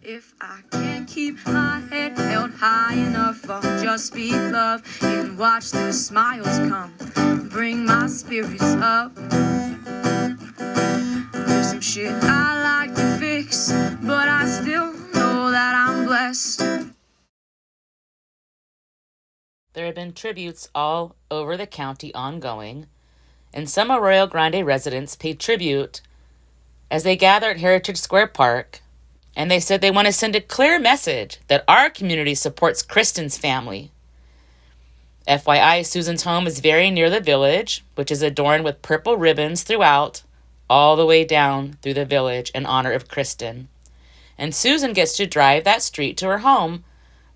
If I can't keep my head held high enough, I'll just speak love and watch the smiles come, bring my spirits up. There's some shit I like to fix, but I still know that I'm blessed. There have been tributes all over the county ongoing, and some Arroyo Grande residents paid tribute as they gather at Heritage Square Park, and they said they want to send a clear message that our community supports Kristin's family. FYI, Susan's home is very near the village, which is adorned with purple ribbons throughout, all the way down through the village in honor of Kristin. And Susan gets to drive that street to her home,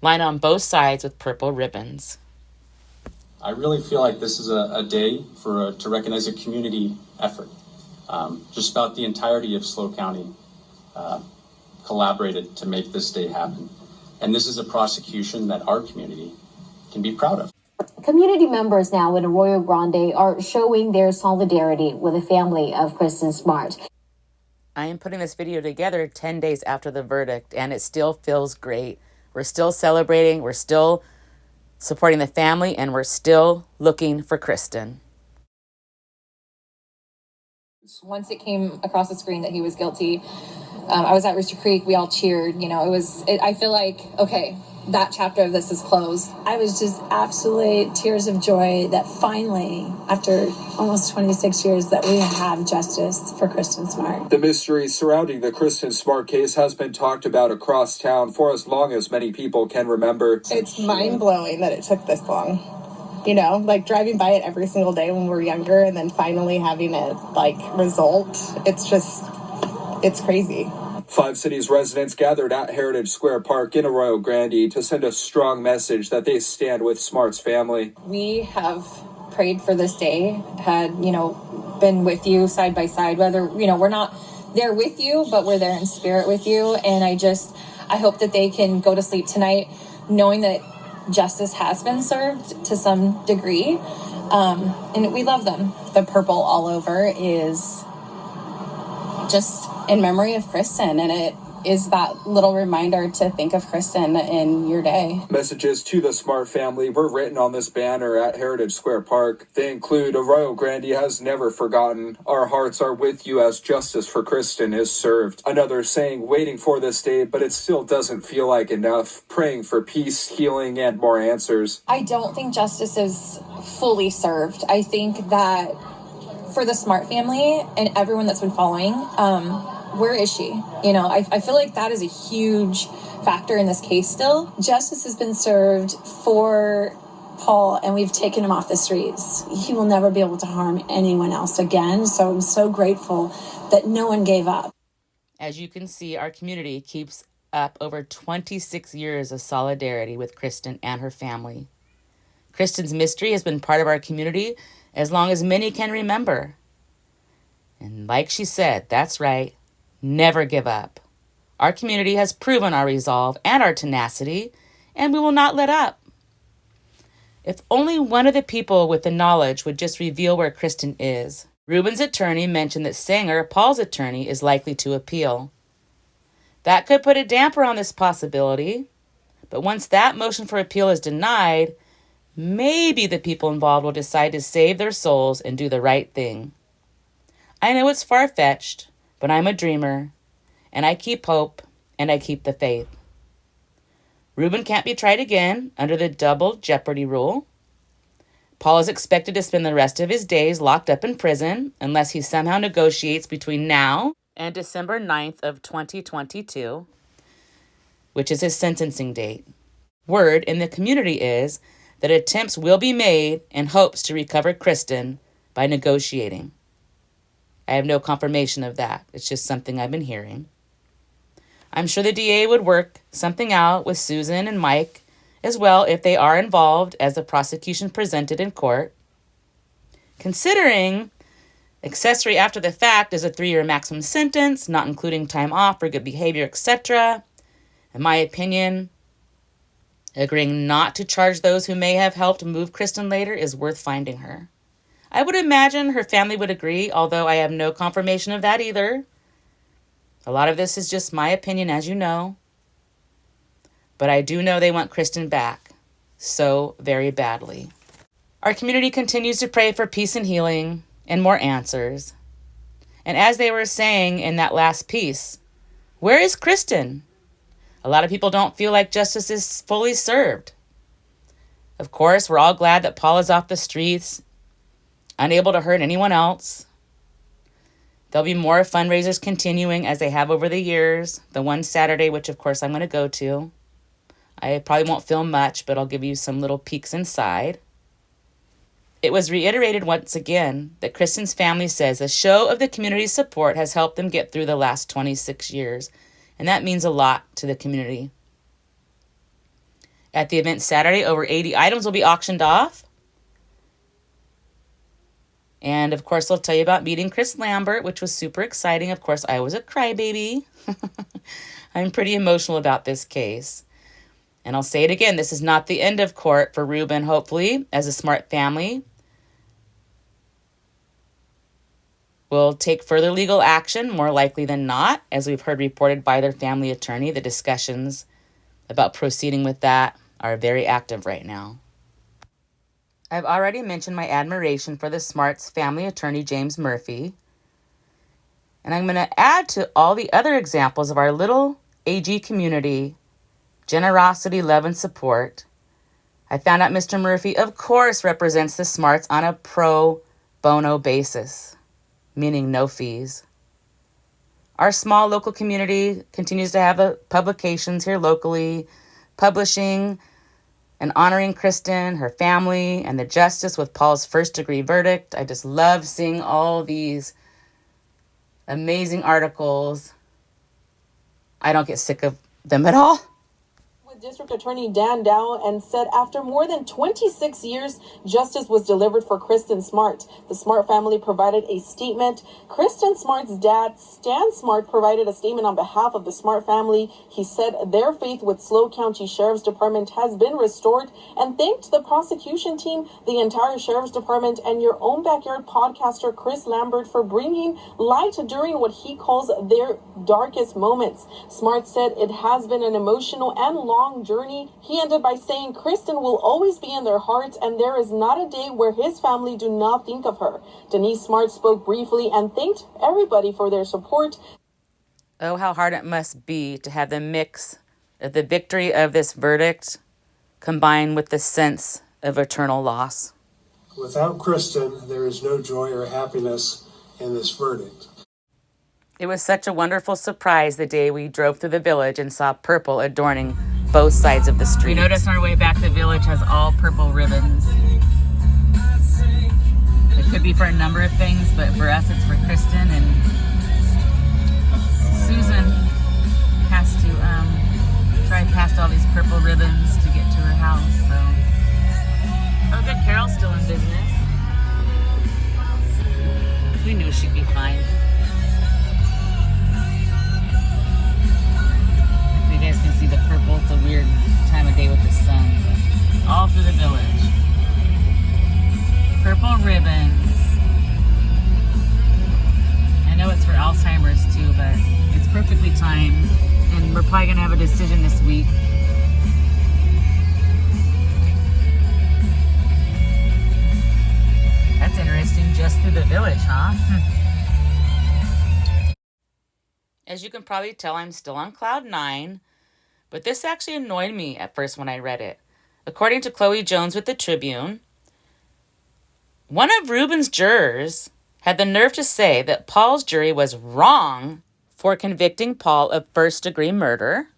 lined on both sides with purple ribbons. I really feel like this is a day to recognize a community effort. Just about the entirety of SLO County collaborated to make this day happen. And this is a prosecution that our community can be proud of. Community members now in Arroyo Grande are showing their solidarity with the family of Kristin Smart. I am putting this video together 10 days after the verdict, and it still feels great. We're still celebrating, we're still supporting the family, and we're still looking for Kristin. Once it came across the screen that he was guilty, I was at Rooster Creek. We all cheered. I feel like, okay, that chapter of this is closed. I was just absolutely tears of joy that finally, after almost 26 years, that we have justice for Kristin Smart. The mystery surrounding the Kristin Smart case has been talked about across town for as long as many people can remember. It's mind-blowing that it took this long. Driving by it every single day when we were younger and then finally having it, result. It's crazy. Five Cities residents gathered at Heritage Square Park in Arroyo Grande to send a strong message that they stand with Smart's family. We have prayed for this day, had, been with you side by side, whether, we're not there with you, but we're there in spirit with you. And I hope that they can go to sleep tonight knowing that justice has been served to some degree. And we love them. The purple all over is just in memory of Kristin, and it is that little reminder to think of Kristin in your day. Messages to the Smart family were written on this banner at Heritage Square Park. They include, Arroyo Grande has never forgotten. Our hearts are with you as justice for Kristin is served. Another saying, waiting for this day, but it still doesn't feel like enough. Praying for peace, healing, and more answers. I don't think justice is fully served. I think that for the Smart family and everyone that's been following, where is she? I feel like that is a huge factor in this case still. Justice has been served for Paul, and we've taken him off the streets. He will never be able to harm anyone else again. So I'm so grateful that no one gave up. As you can see, our community keeps up over 26 years of solidarity with Kristin and her family. Kristin's mystery has been part of our community as long as many can remember. And like she said, that's right, never give up. Our community has proven our resolve and our tenacity, and we will not let up. If only one of the people with the knowledge would just reveal where Kristin is. Ruben's attorney mentioned that Sanger, Paul's attorney, is likely to appeal. That could put a damper on this possibility, but once that motion for appeal is denied, maybe the people involved will decide to save their souls and do the right thing. I know it's far-fetched, but I'm a dreamer, and I keep hope, and I keep the faith. Ruben can't be tried again under the double jeopardy rule. Paul is expected to spend the rest of his days locked up in prison unless he somehow negotiates between now and December 9th of 2022, which is his sentencing date. Word in the community is that attempts will be made in hopes to recover Kristin by negotiating. I have no confirmation of that. It's just something I've been hearing. I'm sure the DA would work something out with Susan and Mike as well if they are involved as the prosecution presented in court. Considering accessory after the fact is a 3-year maximum sentence, not including time off for good behavior, etc., in my opinion, agreeing not to charge those who may have helped move Kristin later is worth finding her. I would imagine her family would agree, although I have no confirmation of that either. A lot of this is just my opinion, as you know. But I do know they want Kristin back so very badly. Our community continues to pray for peace and healing and more answers. And as they were saying in that last piece, where is Kristin? A lot of people don't feel like justice is fully served. Of course, we're all glad that Paul is off the streets, unable to hurt anyone else. There'll be more fundraisers continuing as they have over the years. The one Saturday, which of course I'm going to go to. I probably won't film much, but I'll give you some little peeks inside. It was reiterated once again that Kristin's family says a show of the community's support has helped them get through the last 26 years, and that means a lot to the community. At the event Saturday, over 80 items will be auctioned off. And of course, I'll tell you about meeting Chris Lambert, which was super exciting. Of course, I was a crybaby. I'm pretty emotional about this case. And I'll say it again, this is not the end of court for Ruben, hopefully, as a Smart family. We'll take further legal action, more likely than not, as we've heard reported by their family attorney. The discussions about proceeding with that are very active right now. I've already mentioned my admiration for the Smarts family attorney, James Murphy. And I'm going to add to all the other examples of our little AG community, generosity, love, and support. I found out Mr. Murphy, of course, represents the Smarts on a pro bono basis, meaning no fees. Our small local community continues to have publications here locally, publishing and honoring Kristin, her family, and the justice with Paul's first-degree verdict. I just love seeing all these amazing articles. I don't get sick of them at all. District Attorney Dan Dow and said after more than 26 years, justice was delivered for Kristin Smart. The Smart family provided a statement. Kristin Smart's dad, Stan Smart, provided a statement on behalf of the Smart family. He said their faith with SLO County Sheriff's Department has been restored and thanked the prosecution team, the entire Sheriff's Department, and your own backyard podcaster Chris Lambert for bringing light during what he calls their darkest moments. Smart said it has been an emotional and long journey. He ended by saying Kristin will always be in their hearts and there is not a day where his family do not think of her. Denise Smart spoke briefly and thanked everybody for their support. Oh, how hard it must be to have the mix of the victory of this verdict combined with the sense of eternal loss. Without Kristin, there is no joy or happiness in this verdict. It was such a wonderful surprise the day we drove through the village and saw purple adorning both sides of the street. We noticed on our way back the village has all purple ribbons. It could be for a number of things, but for us it's for Kristin, and Susan has to drive past all these purple ribbons to get to her house. So, oh good, Carol's still in business. We knew she'd be fine. You guys can see the purple. It's a weird time of day with the sun. All through the village. Purple ribbons. I know it's for Alzheimer's too, but it's perfectly timed. And we're probably going to have a decision this week. That's interesting, just through the village, huh? As you can probably tell, I'm still on cloud 9, but this actually annoyed me at first when I read it. According to Chloe Jones with the Tribune, one of Ruben's jurors had the nerve to say that Paul's jury was wrong for convicting Paul of first-degree murder.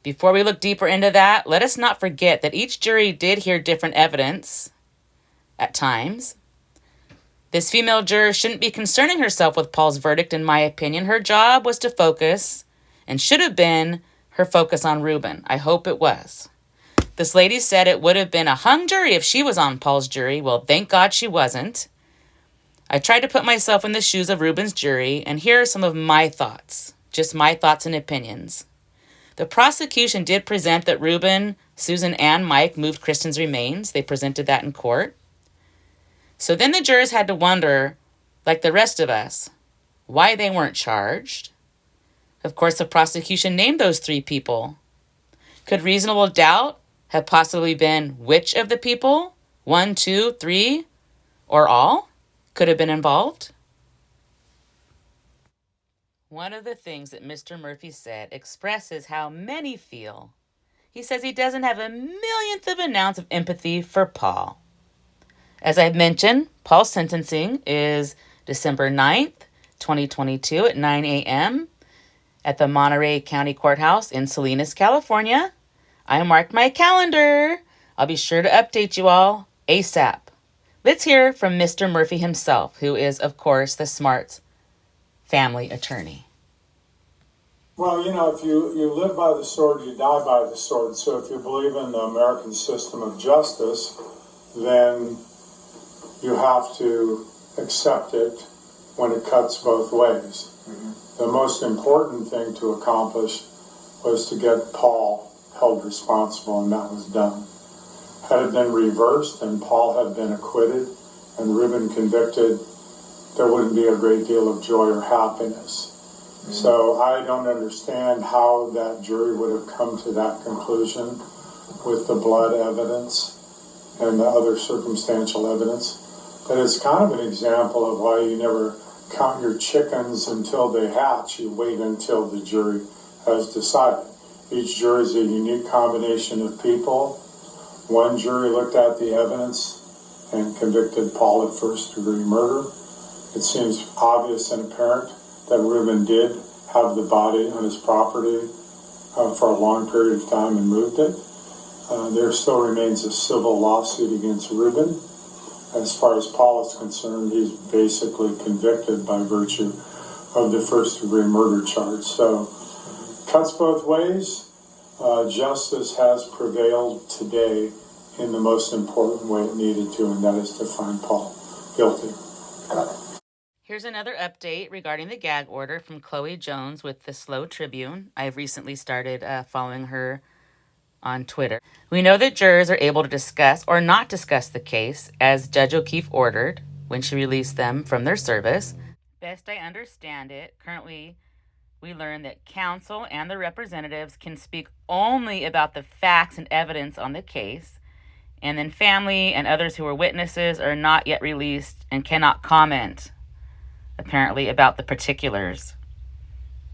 Before we look deeper into that, let us not forget that each jury did hear different evidence at times. This female juror shouldn't be concerning herself with Paul's verdict, in my opinion. Her job was to focus, and should have been, her focus on Ruben. I hope it was. This lady said it would have been a hung jury if she was on Paul's jury. Well, thank God she wasn't. I tried to put myself in the shoes of Ruben's jury, and here are some of my thoughts. Just my thoughts and opinions. The prosecution did present that Ruben, Susan, and Mike moved Kristin's remains. They presented that in court. So then the jurors had to wonder, like the rest of us, why they weren't charged. Of course, the prosecution named those 3 people Could reasonable doubt have possibly been which of the people, 1, 2, 3, or all, could have been involved? One of the things that Mr. Murphy said expresses how many feel. He says he doesn't have a millionth of an ounce of empathy for Paul. As I've mentioned, Paul's sentencing is December 9th, 2022 at 9 a.m. at the Monterey County Courthouse in Salinas, California. I marked my calendar. I'll be sure to update you all ASAP. Let's hear from Mr. Murphy himself, who is, of course, the Smart family attorney. Well, if you live by the sword, you die by the sword. So if you believe in the American system of justice, then you have to accept it when it cuts both ways. Mm-hmm. The most important thing to accomplish was to get Paul held responsible, and that was done. Had it been reversed and Paul had been acquitted and Ruben convicted, there wouldn't be a great deal of joy or happiness. Mm-hmm. So I don't understand how that jury would have come to that conclusion with the blood evidence and the other circumstantial evidence. But it's kind of an example of why you never count your chickens until they hatch. You wait until the jury has decided. Each jury is a unique combination of people. One jury looked at the evidence and convicted Paul of first-degree murder. It seems obvious and apparent that Ruben did have the body on his property for a long period of time and moved it. There still remains a civil lawsuit against Ruben. As far as Paul is concerned, he's basically convicted by virtue of the first-degree murder charge. So, cuts both ways. Justice has prevailed today in the most important way it needed to, and that is to find Paul guilty. Here's another update regarding the gag order from Chloe Jones with the Slow Tribune. I've recently started following her on Twitter. We know that jurors are able to discuss or not discuss the case as Judge O'Keefe ordered when she released them from their service. Best I understand it, currently we learn that counsel and the representatives can speak only about the facts and evidence on the case, and then family and others who are witnesses are not yet released and cannot comment, apparently, about the particulars.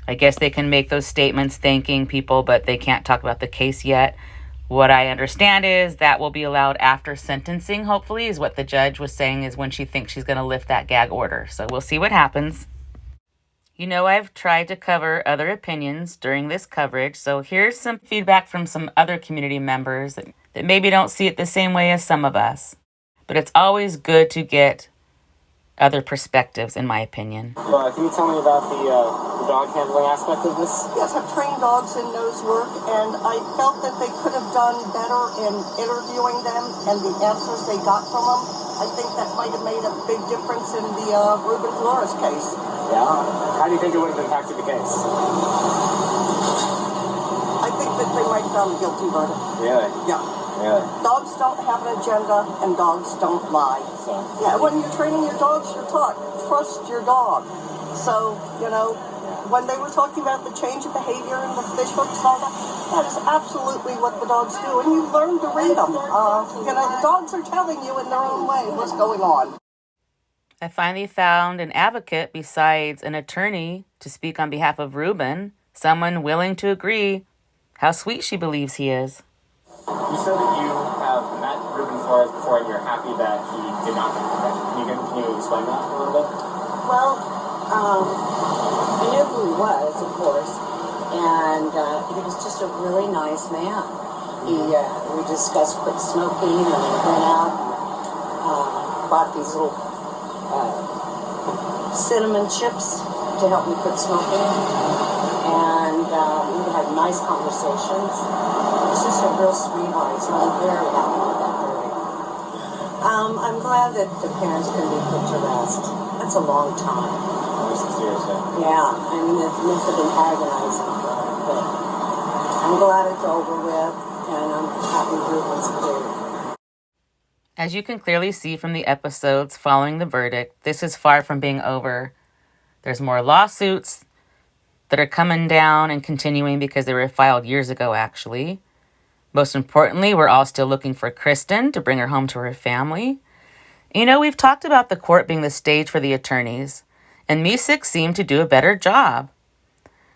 I guess they can make those statements thanking people, but they can't talk about the case yet. What I understand is that will be allowed after sentencing, hopefully, is what the judge was saying is when she thinks she's going to lift that gag order. So we'll see what happens. I've tried to cover other opinions during this coverage, so here's some feedback from some other community members that maybe don't see it the same way as some of us. But it's always good to get other perspectives, in my opinion. Can you tell me about the dog handling aspect of this? Yes, I've trained dogs in nose work, and I felt that they could have done better in interviewing them and the answers they got from them. I think that might have made a big difference in the Ruben Flores case. Yeah? How do you think it would have impacted the case? I think that they might have found a guilty verdict. Really? Yeah. Really? Dogs don't have an agenda, and dogs don't lie. So, yeah, when you're training your dogs, you're taught, trust your dog. So, when they were talking about the change of behavior and the fish hooks and all that is absolutely what the dogs do. And you learn to read them. The dogs are telling you in their own way what's going on. I finally found an advocate besides an attorney to speak on behalf of Ruben, someone willing to agree how sweet she believes he is. You said that you have met Ruben Flores before and you're happy that he did not get convicted. Can you explain that a little bit? Well, I knew who he was, of course, and he was just a really nice man. We discussed quit smoking, and we went out and bought these little cinnamon chips to help me quit smoking, and we had nice conversations. He's just a real sweetheart, so I'm very happy with that verdict. I'm glad that the parents can be put to rest. That's a long time. Seriously? Yeah, I mean, it must have been agonizing, but I'm glad it's over with, and I'm happy Ruben's clear. As you can clearly see from the episodes following the verdict, this is far from being over. There's more lawsuits that are coming down and continuing because they were filed years ago, actually. Most importantly, we're all still looking for Kristin to bring her home to her family. You know, we've talked about the court being the stage for the attorneys, and Misik seemed to do a better job.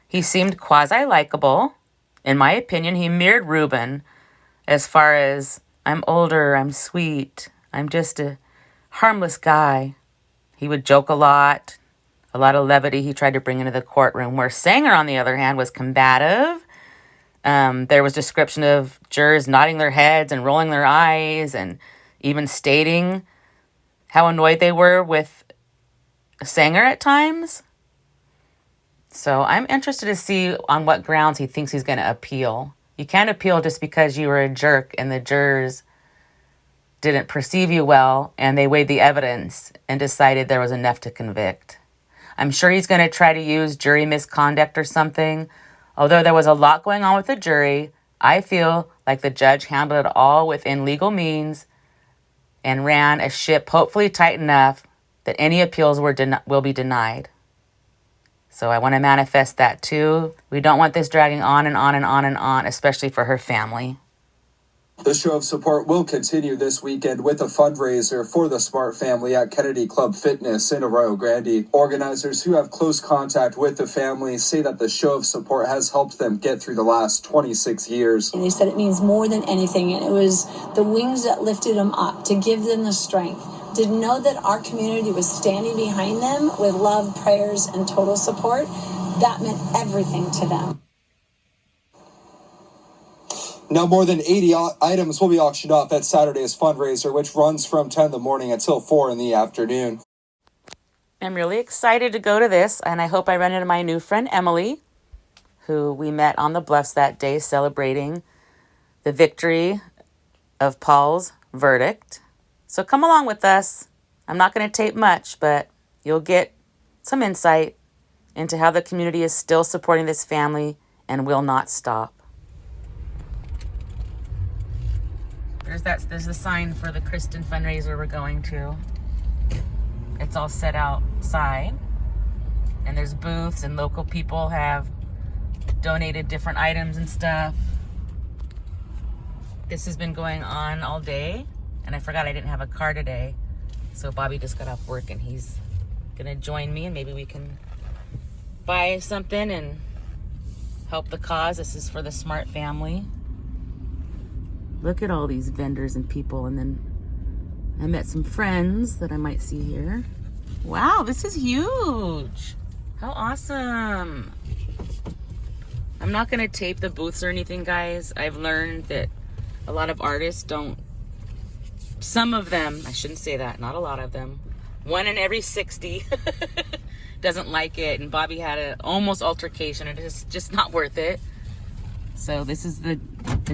He seemed quasi-likable. In my opinion, he mirrored Ruben as far as, I'm older, I'm sweet, I'm just a harmless guy. He would joke a lot of levity he tried to bring into the courtroom, where Sanger, on the other hand, was combative. There was description of jurors nodding their heads and rolling their eyes and even stating how annoyed they were with Sanger at times. So I'm interested to see on what grounds he thinks he's going to appeal. You can't appeal just because you were a jerk and the jurors didn't perceive you well and they weighed the evidence and decided there was enough to convict. I'm sure he's going to try to use jury misconduct or something. Although there was a lot going on with the jury, I feel like the judge handled it all within legal means and ran a ship hopefully tight enough that any appeals will be denied. So I want to manifest that too. We don't want this dragging on and on and on and on, especially for her family. The show of support will continue this weekend with a fundraiser for the Smart family at Kennedy Club Fitness in Arroyo Grande. Organizers who have close contact with the family say that the show of support has helped them get through the last 26 years. And they said it means more than anything, and it was the wings that lifted them up to give them the strength, to know that our community was standing behind them with love, prayers, and total support. That meant everything to them. Now, more than 80 items will be auctioned off at Saturday's fundraiser, which runs from 10 in the morning until 4 in the afternoon. I'm really excited to go to this, and I hope I run into my new friend Emily, who we met on the Bluffs that day celebrating the victory of Paul's verdict. So come along with us. I'm not going to tape much, but you'll get some insight into how the community is still supporting this family and will not stop. There's the sign for the Kristin fundraiser we're going to. It's all set outside. And there's booths and local people have donated different items and stuff. This has been going on all day. And I forgot I didn't have a car today. So Bobby just got off work and he's gonna join me and maybe we can buy something and help the cause. This is for the Smart family. Look at all these vendors and people. And then I met some friends that I might see here. Wow, this is huge. How awesome. I'm not going to tape the booths or anything, guys. I've learned that a lot of artists don't. Some of them, I shouldn't say that, not a lot of them. 1 in every 60 doesn't like it. And Bobby had an almost altercation. It is just not worth it. So this is the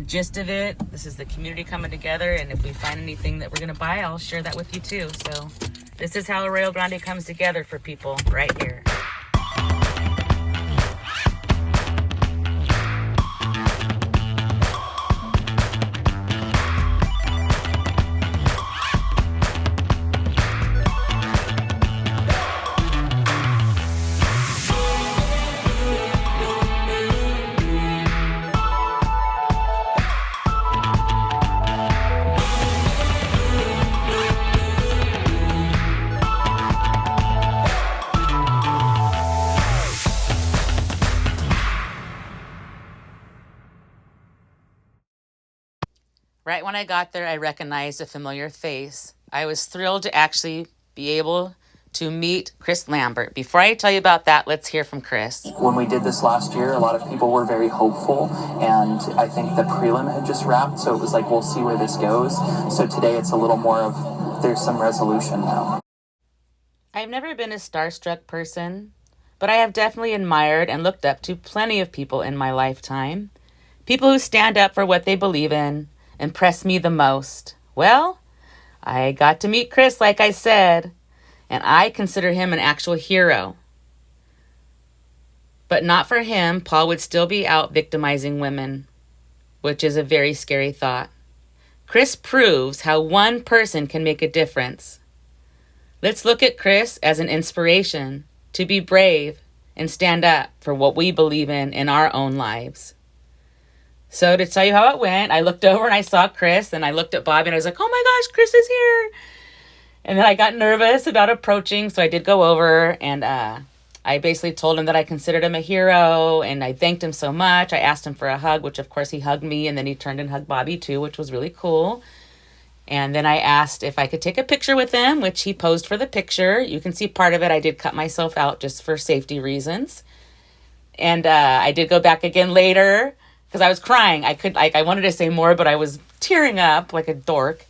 gist of it. This is the community coming together, and if we find anything that we're gonna buy, I'll share that with you too. So this is how Arroyo Grande comes together for people right here. Right when I got there, I recognized a familiar face. I was thrilled to actually be able to meet Chris Lambert. Before I tell you about that, let's hear from Chris. When we did this last year, a lot of people were very hopeful, and I think the prelim had just wrapped, so it was like, we'll see where this goes. So today it's a little more of, there's some resolution now. I've never been a starstruck person, but I have definitely admired and looked up to plenty of people in my lifetime. People who stand up for what they believe in, impress me the most. Well, I got to meet Chris, like I said, and I consider him an actual hero. But not for him, Paul would still be out victimizing women, which is a very scary thought. Chris proves how one person can make a difference. Let's look at Chris as an inspiration to be brave and stand up for what we believe in our own lives. So to tell you how it went, I looked over and I saw Chris, and I looked at Bobby and I was like, oh my gosh, Chris is here. And then I got nervous about approaching, so I did go over, and I basically told him that I considered him a hero, and I thanked him so much. I asked him for a hug, which of course he hugged me, and then he turned and hugged Bobby too, which was really cool. And then I asked if I could take a picture with him, which he posed for the picture. You can see part of it. I did cut myself out just for safety reasons. And I did go back again later because I was crying. I wanted to say more, but I was tearing up like a dork.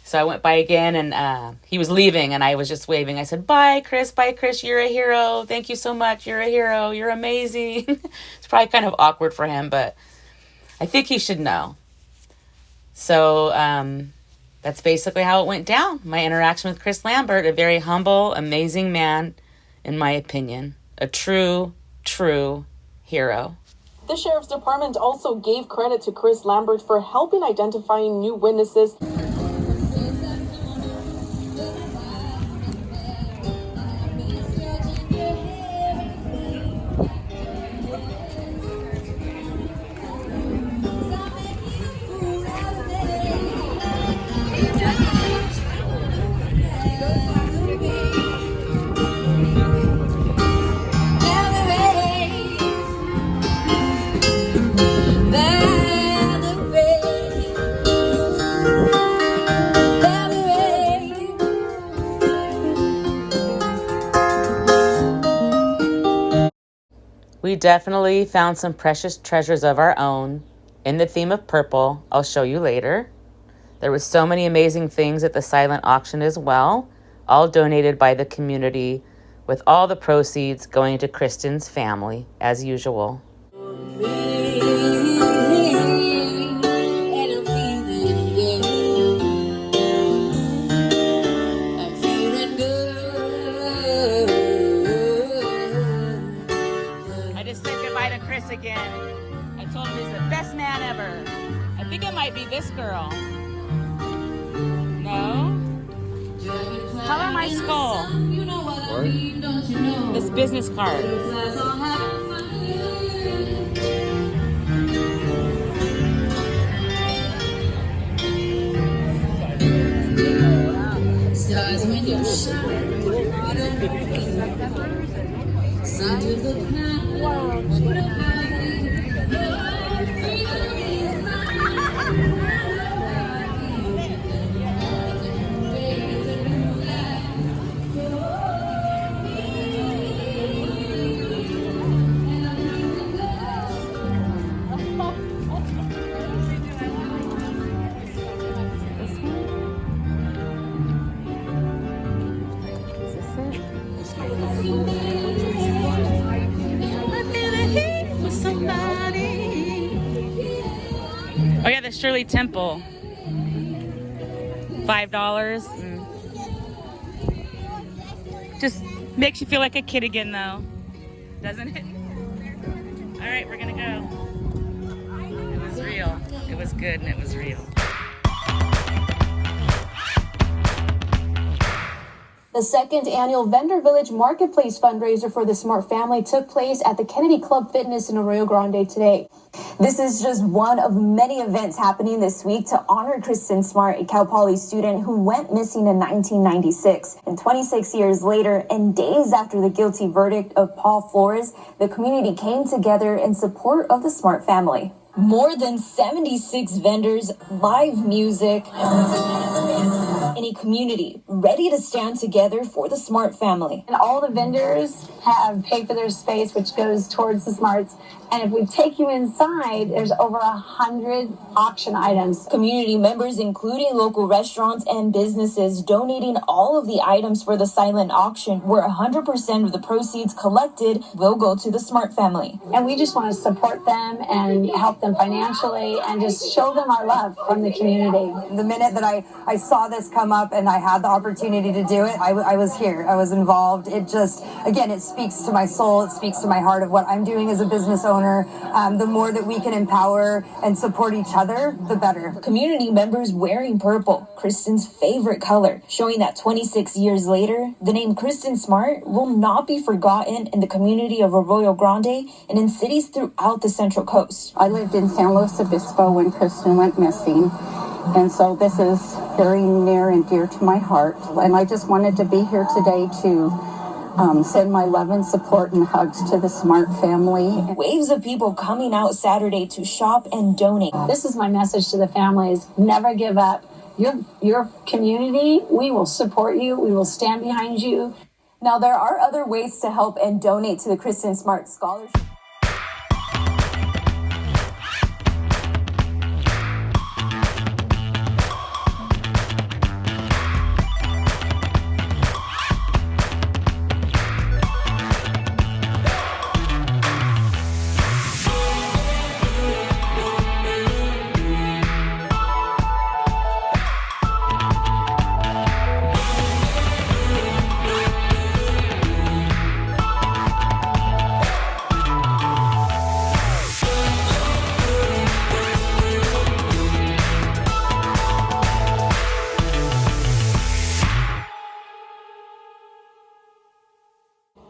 So I went by again, and he was leaving, and I was just waving. I said, bye, Chris, you're a hero. Thank you so much. You're a hero. You're amazing. It's probably kind of awkward for him, but I think he should know. So that's basically how it went down. My interaction with Chris Lambert, a very humble, amazing man, in my opinion. A true hero. The Sheriff's Department also gave credit to Chris Lambert for helping identifying new witnesses. We definitely found some precious treasures of our own in the theme of purple. I'll show you later. There was so many amazing things at the silent auction as well, all donated by the community, with all the proceeds going to Kristin's family, as usual. Chris again. I told him he's the best man ever. I think it might be this girl. No? Color my skull. What? This business card. Stars when you shine. Oh yeah, the Shirley Temple. $5. Just makes you feel like a kid again though, doesn't it? All right, we're gonna go. It was real. It was good and it was real. The second annual Vendor Village Marketplace fundraiser for the Smart family took place at the Kennedy Club Fitness in Arroyo Grande today. This is just one of many events happening this week to honor Kristin Smart, a Cal Poly student who went missing in 1996. And 26 years later, and days after the guilty verdict of Paul Flores, the community came together in support of the Smart family. More than 76 vendors, live music, and a community ready to stand together for the Smart family. And all the vendors have paid for their space, which goes towards the Smarts. And if we take you inside, there's over 100 auction items. Community members, including local restaurants and businesses, donating all of the items for the silent auction, where 100% of the proceeds collected will go to the Smart family. And we just want to support them and help them financially and just show them our love from the community. The minute that I saw this come come up and I had the opportunity to do it, I was here. I was involved. It just, again, it speaks to my soul. It speaks to my heart of what I'm doing as a business owner. The more that we can empower and support each other, the better. Community members wearing purple, Kristin's favorite color, showing that 26 years later, the name Kristin Smart will not be forgotten in the community of Arroyo Grande and in cities throughout the Central Coast. I lived in San Luis Obispo when Kristin went missing, and so this is very near and dear to my heart. And I just wanted to be here today to send my love and support and hugs to the Smart family. Waves of people coming out Saturday to shop and donate. This is my message to the families. Never give up. Your community, we will support you. We will stand behind you. Now, there are other ways to help and donate to the Kristin Smart Scholarship.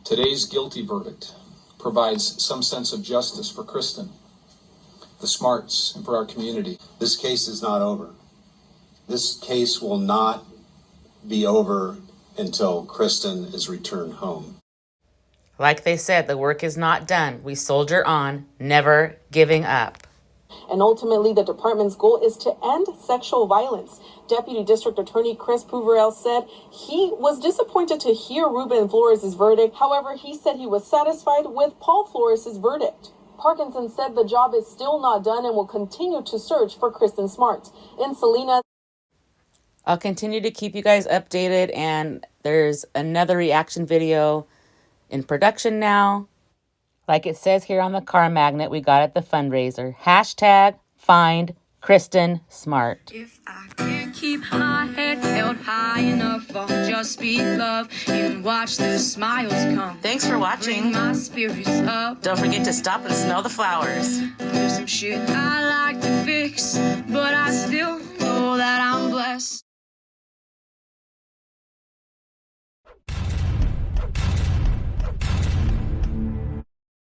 Today's guilty verdict provides some sense of justice for Kristin, the Smarts, and for our community. This case is not over. This case will not be over until Kristin is returned home. Like they said, the work is not done. We soldier on, never giving up. And ultimately, the department's goal is to end sexual violence. Deputy District Attorney Chris Pouverel said he was disappointed to hear Ruben Flores' verdict. However, he said he was satisfied with Paul Flores' verdict. Parkinson said the job is still not done and will continue to search for Kristin Smart. In Salina, I'll continue to keep you guys updated, and there's another reaction video in production now. Like it says here on the car magnet we got at the fundraiser. Hashtag find Kristin Smart. If I can't keep my head held high enough, I'll just speak love and watch the smiles come. Thanks for watching. Bring my spirits up. Don't forget to stop and smell the flowers. There's some shit I like to fix, but I still know that I'm blessed.